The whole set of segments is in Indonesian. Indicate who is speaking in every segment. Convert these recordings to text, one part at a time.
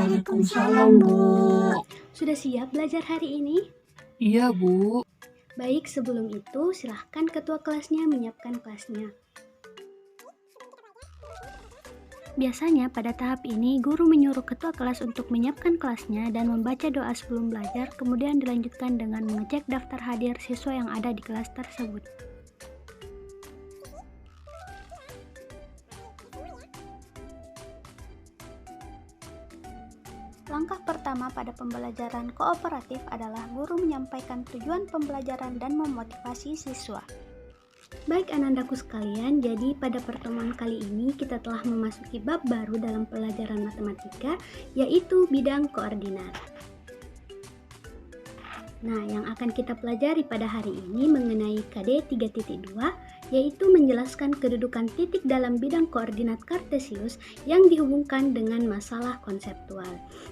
Speaker 1: Waalaikumsalam, Bu.
Speaker 2: Sudah siap belajar hari ini?
Speaker 1: Iya, Bu.
Speaker 2: Baik, sebelum itu silahkan ketua kelasnya menyiapkan kelasnya. Biasanya pada tahap ini guru menyuruh ketua kelas untuk menyiapkan kelasnya dan membaca doa sebelum belajar, kemudian dilanjutkan dengan mengecek daftar hadir siswa yang ada di kelas tersebut. Langkah pertama pada pembelajaran kooperatif adalah guru menyampaikan tujuan pembelajaran dan memotivasi siswa. Baik anandaku sekalian, jadi pada pertemuan kali ini kita telah memasuki bab baru dalam pelajaran matematika, yaitu bidang koordinat. Nah, yang akan kita pelajari pada hari ini mengenai KD 3.2, yaitu menjelaskan kedudukan titik dalam bidang koordinat kartesius yang dihubungkan dengan masalah konseptual.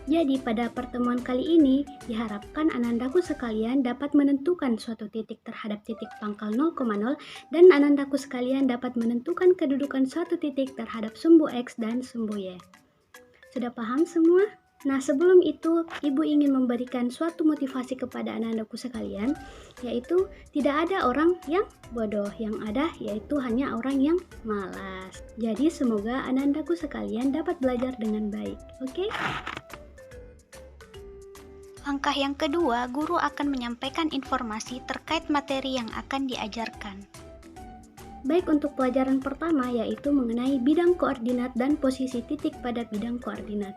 Speaker 2: Jadi pada pertemuan kali ini diharapkan anandaku sekalian dapat menentukan suatu titik terhadap titik pangkal 0,0 dan anandaku sekalian dapat menentukan kedudukan suatu titik terhadap sumbu X dan sumbu Y. Sudah paham semua? Nah, sebelum itu, Ibu ingin memberikan suatu motivasi kepada anak-anakku sekalian, yaitu tidak ada orang yang bodoh, yang ada yaitu hanya orang yang malas. Jadi, semoga anak-anakku sekalian dapat belajar dengan baik, oke? Langkah yang kedua, guru akan menyampaikan informasi terkait materi yang akan diajarkan. Baik, untuk pelajaran pertama yaitu mengenai bidang koordinat dan posisi titik pada bidang koordinat.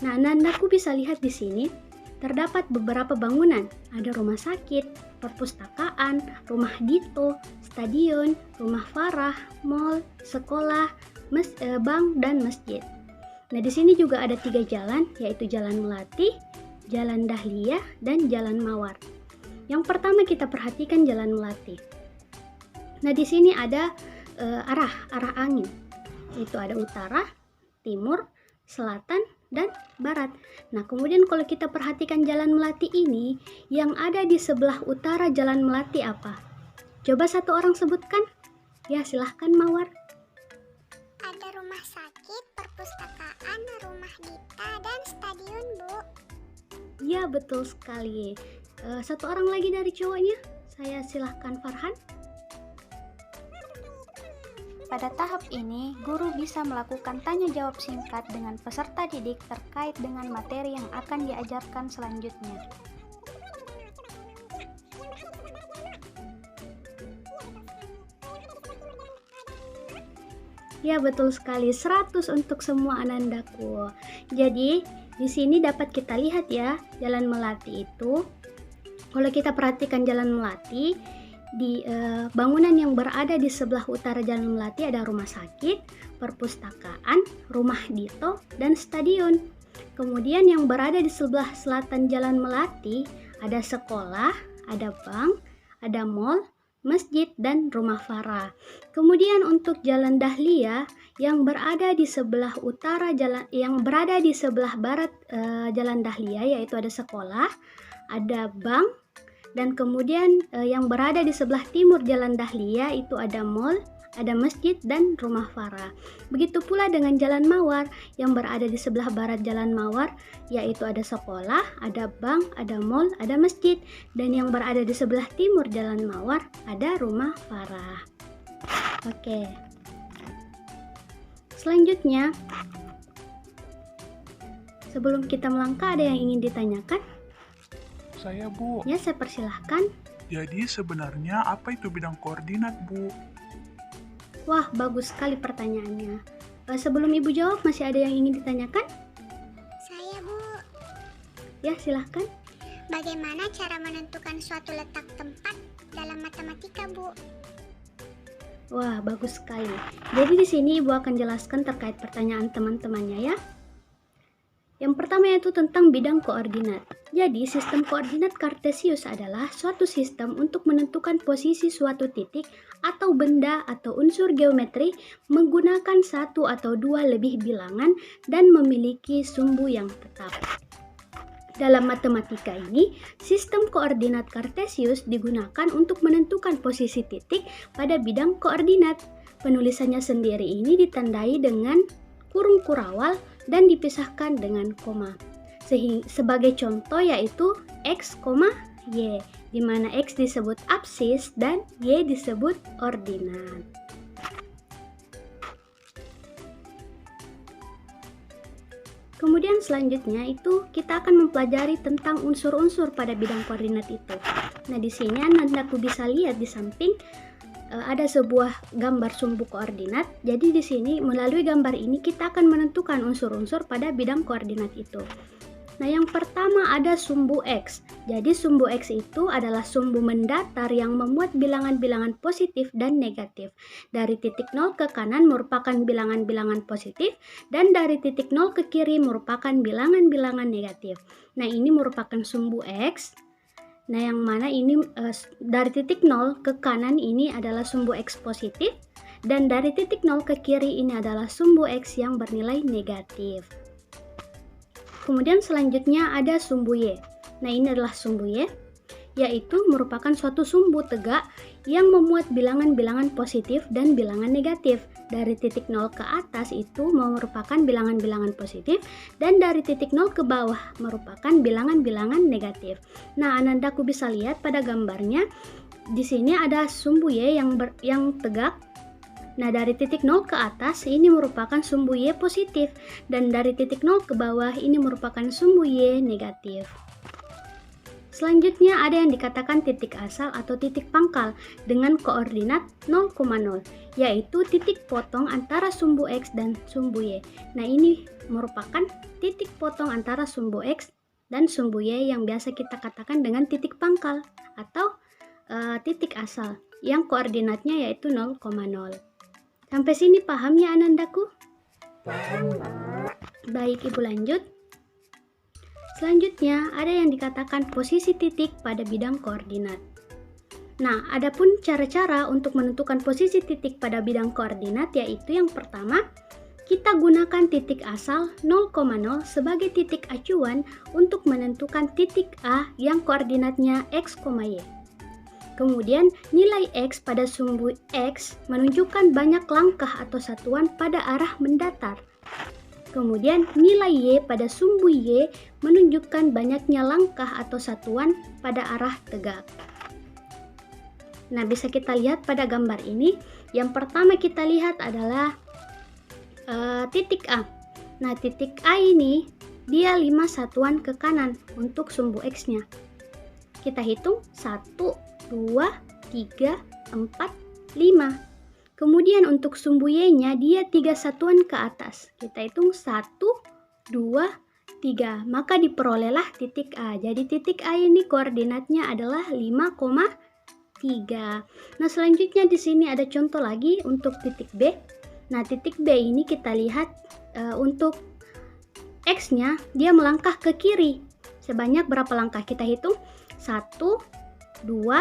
Speaker 2: Nah, anak-anakku bisa lihat di sini terdapat beberapa bangunan. Ada rumah sakit, perpustakaan, rumah Dito, stadion, rumah Farah, mall, sekolah, bank, dan masjid. Nah, di sini juga ada 3 jalan, yaitu Jalan Melati, Jalan Dahlia, dan Jalan Mawar. Yang pertama kita perhatikan Jalan Melati. Nah, di sini ada arah angin, yaitu ada utara, timur, selatan, dan barat. Nah, kemudian kalau kita perhatikan Jalan Melati ini, yang ada di sebelah utara Jalan Melati apa? Coba satu orang sebutkan. Ya, silahkan Mawar.
Speaker 3: Ada rumah sakit, perpustakaan, rumah Dita, dan stadion, Bu.
Speaker 2: Ya, betul sekali. Satu orang lagi dari cowoknya. Saya silahkan Farhan. Pada tahap ini, guru bisa melakukan tanya jawab singkat dengan peserta didik terkait dengan materi yang akan diajarkan selanjutnya. Ya, betul sekali, 100 untuk semua anandaku. Jadi, di sini dapat kita lihat ya, Jalan Melati itu, kalau kita perhatikan Jalan Melati, di bangunan yang berada di sebelah utara Jalan Melati ada rumah sakit, perpustakaan, rumah Dito, dan stadion. Kemudian yang berada di sebelah selatan Jalan Melati ada sekolah, ada bank, ada mall, masjid, dan rumah Farah. Kemudian untuk Jalan Dahlia yang berada di sebelah utara berada di sebelah barat Jalan Dahlia, yaitu ada sekolah, ada bank, dan kemudian yang berada di sebelah timur Jalan Dahlia itu ada mall, ada masjid, dan rumah Farah. Begitu pula dengan Jalan Mawar yang berada di sebelah barat Jalan Mawar, yaitu ada sekolah, ada bank, ada mall, ada masjid. Dan yang berada di sebelah timur Jalan Mawar ada rumah Farah. Oke. Selanjutnya, sebelum kita melangkah, ada yang ingin ditanyakan?
Speaker 1: Saya, Bu.
Speaker 2: Ya, saya persilahkan.
Speaker 1: Jadi sebenarnya apa itu bidang koordinat, Bu?
Speaker 2: Wah, bagus sekali pertanyaannya. Sebelum Ibu jawab, masih ada yang ingin ditanyakan?
Speaker 3: Saya, Bu.
Speaker 2: Ya, silahkan.
Speaker 3: Bagaimana cara menentukan suatu letak tempat dalam matematika, Bu?
Speaker 2: Wah, bagus sekali. Jadi di sini Ibu akan jelaskan terkait pertanyaan teman-temannya ya. Yang pertama yaitu tentang bidang koordinat. Jadi, sistem koordinat kartesius adalah suatu sistem untuk menentukan posisi suatu titik atau benda atau unsur geometri menggunakan satu atau dua lebih bilangan dan memiliki sumbu yang tetap. Dalam matematika ini, sistem koordinat kartesius digunakan untuk menentukan posisi titik pada bidang koordinat. Penulisannya sendiri ini ditandai dengan kurung kurawal, dan dipisahkan dengan koma. Sebagai contoh yaitu X, Y, di mana X disebut absis dan Y disebut ordinat. Kemudian selanjutnya itu kita akan mempelajari tentang unsur-unsur pada bidang koordinat itu. Nah, di sini Anandaku bisa lihat di samping ada sebuah gambar sumbu koordinat. Jadi di sini melalui gambar ini kita akan menentukan unsur-unsur pada bidang koordinat itu. Nah, yang pertama ada sumbu X. Jadi sumbu X itu adalah sumbu mendatar yang memuat bilangan-bilangan positif dan negatif. Dari titik 0 ke kanan merupakan bilangan-bilangan positif dan dari titik 0 ke kiri merupakan bilangan-bilangan negatif. Nah, ini merupakan sumbu X. Nah, yang mana ini dari titik 0 ke kanan ini adalah sumbu X positif dan dari titik 0 ke kiri ini adalah sumbu X yang bernilai negatif. Kemudian selanjutnya ada sumbu Y. Nah, ini adalah sumbu Y, yaitu merupakan suatu sumbu tegak yang memuat bilangan-bilangan positif dan bilangan negatif. Dari titik 0 ke atas itu merupakan bilangan-bilangan positif dan dari titik 0 ke bawah merupakan bilangan-bilangan negatif. Nah, Anandaku bisa lihat pada gambarnya di sini ada sumbu Y yang tegak. Nah, dari titik 0 ke atas ini merupakan sumbu Y positif dan dari titik 0 ke bawah ini merupakan sumbu Y negatif. Selanjutnya ada yang dikatakan titik asal atau titik pangkal dengan koordinat 0,0, yaitu titik potong antara sumbu X dan sumbu Y. Nah, ini merupakan titik potong antara sumbu X dan sumbu Y yang biasa kita katakan dengan titik pangkal atau titik asal yang koordinatnya yaitu 0,0. Sampai sini paham ya Anandaku?
Speaker 4: Paham.
Speaker 2: Baik, Ibu lanjut. Selanjutnya ada yang dikatakan posisi titik pada bidang koordinat. Nah, adapun cara-cara untuk menentukan posisi titik pada bidang koordinat yaitu yang pertama, kita gunakan titik asal 0,0 sebagai titik acuan untuk menentukan titik A yang koordinatnya X, Y. Kemudian nilai X pada sumbu X menunjukkan banyak langkah atau satuan pada arah mendatar. Kemudian nilai Y pada sumbu Y menunjukkan banyaknya langkah atau satuan pada arah tegak. Nah, bisa kita lihat pada gambar ini. Yang pertama kita lihat adalah titik A. Nah, titik A ini dia 5 satuan ke kanan untuk sumbu X-nya. Kita hitung 1, 2, 3, 4, 5. Kemudian untuk sumbu Y-nya dia 3 satuan ke atas. Kita hitung 1, 2, 3. Maka diperolehlah titik A. Jadi titik A ini koordinatnya adalah 5,3. Nah, selanjutnya di sini ada contoh lagi untuk titik B. Nah, titik B ini kita lihat untuk X-nya dia melangkah ke kiri. Sebanyak berapa langkah? Kita hitung 1, 2,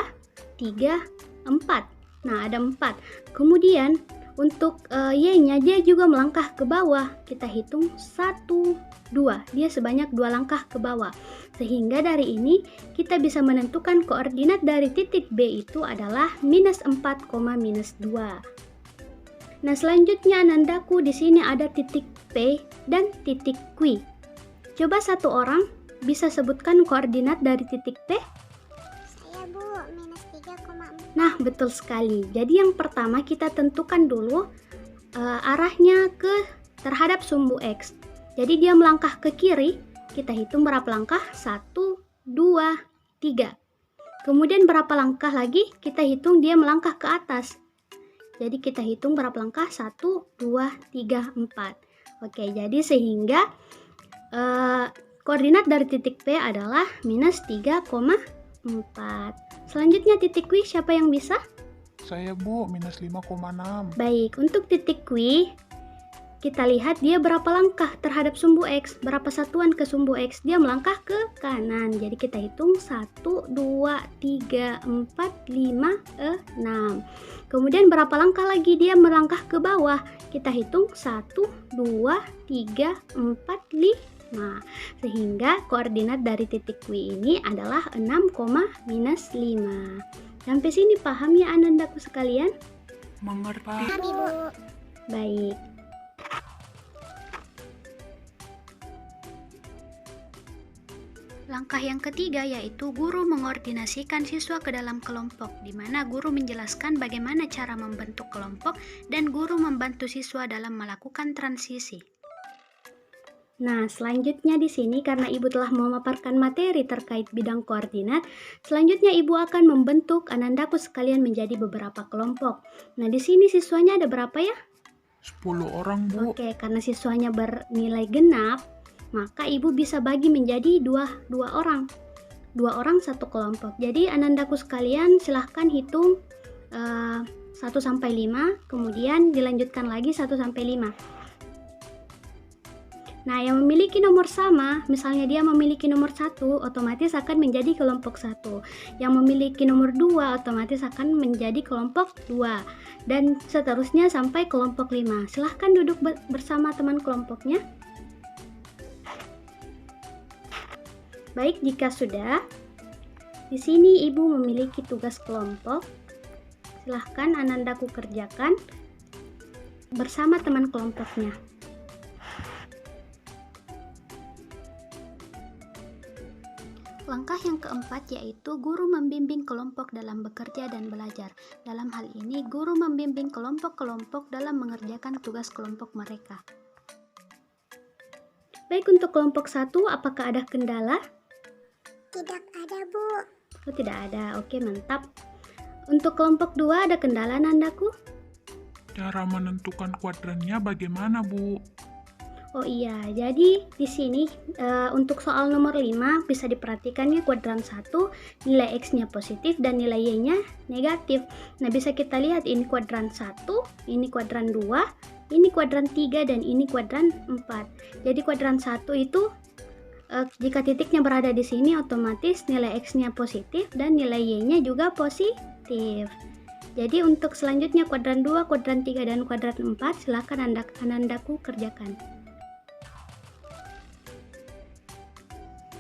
Speaker 2: 3, 4. Nah, ada 4. Kemudian untuk Y-nya dia juga melangkah ke bawah. Kita hitung 1, 2. Dia sebanyak 2 langkah ke bawah. Sehingga dari ini kita bisa menentukan koordinat dari titik B itu adalah -4, -2. Nah, selanjutnya Anandaku di sini ada titik P dan titik Q. Coba satu orang bisa sebutkan koordinat dari titik P?
Speaker 3: Saya Bu, -3,4.
Speaker 2: Nah, betul sekali. Jadi yang pertama kita tentukan dulu arahnya terhadap sumbu X. Jadi dia melangkah ke kiri, kita hitung berapa langkah? 1, 2, 3. Kemudian berapa langkah lagi? Kita hitung dia melangkah ke atas. Jadi kita hitung berapa langkah? 1, 2, 3, 4. Oke, jadi sehingga koordinat dari titik P adalah -3,4. Selanjutnya titik Q, siapa yang bisa?
Speaker 1: Saya Bu, -5,6.
Speaker 2: Baik, untuk titik Q, kita lihat dia berapa langkah terhadap sumbu X, berapa satuan ke sumbu X, dia melangkah ke kanan. Jadi kita hitung 1, 2, 3, 4, 5, 6. Kemudian berapa langkah lagi dia melangkah ke bawah, kita hitung 1, 2, 3, 4, 5. Sehingga koordinat dari titik Q ini adalah 6,-5. Sampai sini paham ya Anandaku sekalian?
Speaker 1: Mengerti.
Speaker 3: Paham Ibu.
Speaker 2: Baik. Langkah yang ketiga yaitu guru mengordinasikan siswa ke dalam kelompok, di mana guru menjelaskan bagaimana cara membentuk kelompok dan guru membantu siswa dalam melakukan transisi. Nah, selanjutnya di sini karena Ibu telah memaparkan materi terkait bidang koordinat, selanjutnya Ibu akan membentuk anandaku sekalian menjadi beberapa kelompok. Nah, di sini siswanya ada berapa ya?
Speaker 1: 10 orang, Bu.
Speaker 2: Oke, karena siswanya bernilai genap, maka Ibu bisa bagi menjadi dua orang. 2 orang satu kelompok. Jadi anandaku sekalian silahkan hitung 1 sampai 5, kemudian dilanjutkan lagi 1 sampai 5. Nah, yang memiliki nomor sama, misalnya dia memiliki nomor 1, otomatis akan menjadi kelompok 1. Yang memiliki nomor 2, otomatis akan menjadi kelompok 2. Dan seterusnya sampai kelompok 5. Silahkan duduk bersama teman kelompoknya. Baik, jika sudah, di sini Ibu memiliki tugas kelompok. Silahkan anandaku kerjakan bersama teman kelompoknya. Langkah yang keempat yaitu guru membimbing kelompok dalam bekerja dan belajar. Dalam hal ini, guru membimbing kelompok-kelompok dalam mengerjakan tugas kelompok mereka. Baik, untuk kelompok 1, apakah ada kendala?
Speaker 3: Tidak ada, Bu.
Speaker 2: Oh, tidak ada. Oke, mantap. Untuk kelompok 2 ada kendala nandaku?
Speaker 1: Cara menentukan kuadrannya bagaimana, Bu?
Speaker 2: Oh iya, jadi di sini untuk soal nomor 5 bisa diperhatikan ya, kuadran 1 nilai X-nya positif dan nilai Y-nya negatif. Nah, bisa kita lihat ini kuadran 1, ini kuadran 2, ini kuadran 3, dan ini kuadran 4. Jadi kuadran 1 itu jika titiknya berada di sini, otomatis nilai X-nya positif dan nilai Y-nya juga positif. Jadi untuk selanjutnya kuadran 2, kuadran 3, dan kuadran 4 silahkan anandaku kerjakan.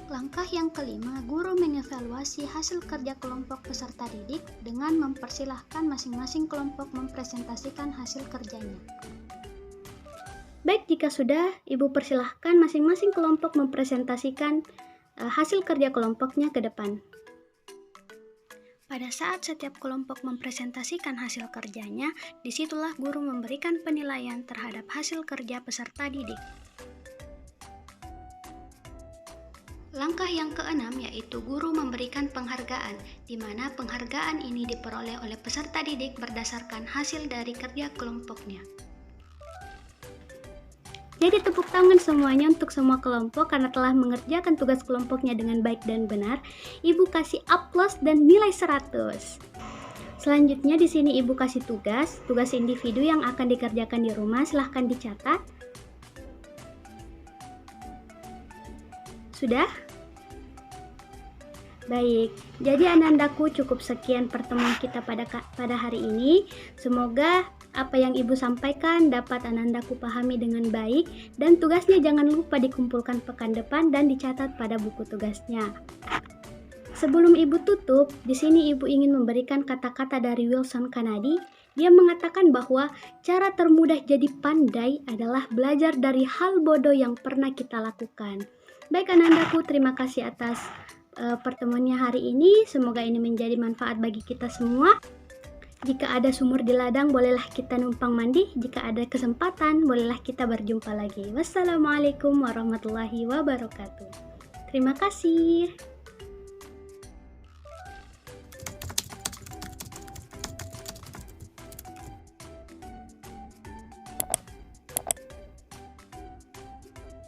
Speaker 2: Langkah yang kelima, guru mengevaluasi hasil kerja kelompok peserta didik dengan mempersilahkan masing-masing kelompok mempresentasikan hasil kerjanya. Baik, jika sudah, Ibu persilahkan masing-masing kelompok mempresentasikan hasil kerja kelompoknya ke depan. Pada saat setiap kelompok mempresentasikan hasil kerjanya, disitulah guru memberikan penilaian terhadap hasil kerja peserta didik. Langkah yang keenam yaitu guru memberikan penghargaan, di mana penghargaan ini diperoleh oleh peserta didik berdasarkan hasil dari kerja kelompoknya. Jadi tepuk tangan semuanya untuk semua kelompok karena telah mengerjakan tugas kelompoknya dengan baik dan benar. Ibu kasih aplaus dan nilai 100. Selanjutnya di sini Ibu kasih tugas individu yang akan dikerjakan di rumah, silahkan dicatat. Sudah? Baik, jadi anandaku cukup sekian pertemuan kita pada hari ini. Semoga apa yang Ibu sampaikan dapat anandaku pahami dengan baik, dan tugasnya jangan lupa dikumpulkan pekan depan dan dicatat pada buku tugasnya. Sebelum Ibu tutup, di sini Ibu ingin memberikan kata-kata dari Wilson Kennedy. Dia mengatakan bahwa cara termudah jadi pandai adalah belajar dari hal bodoh yang pernah kita lakukan. Baik anandaku, terima kasih atas pertemuannya hari ini. Semoga ini menjadi manfaat bagi kita semua. Jika ada sumur di ladang, bolehlah kita numpang mandi. Jika ada kesempatan, bolehlah kita berjumpa lagi. Wassalamualaikum warahmatullahi wabarakatuh. Terima kasih.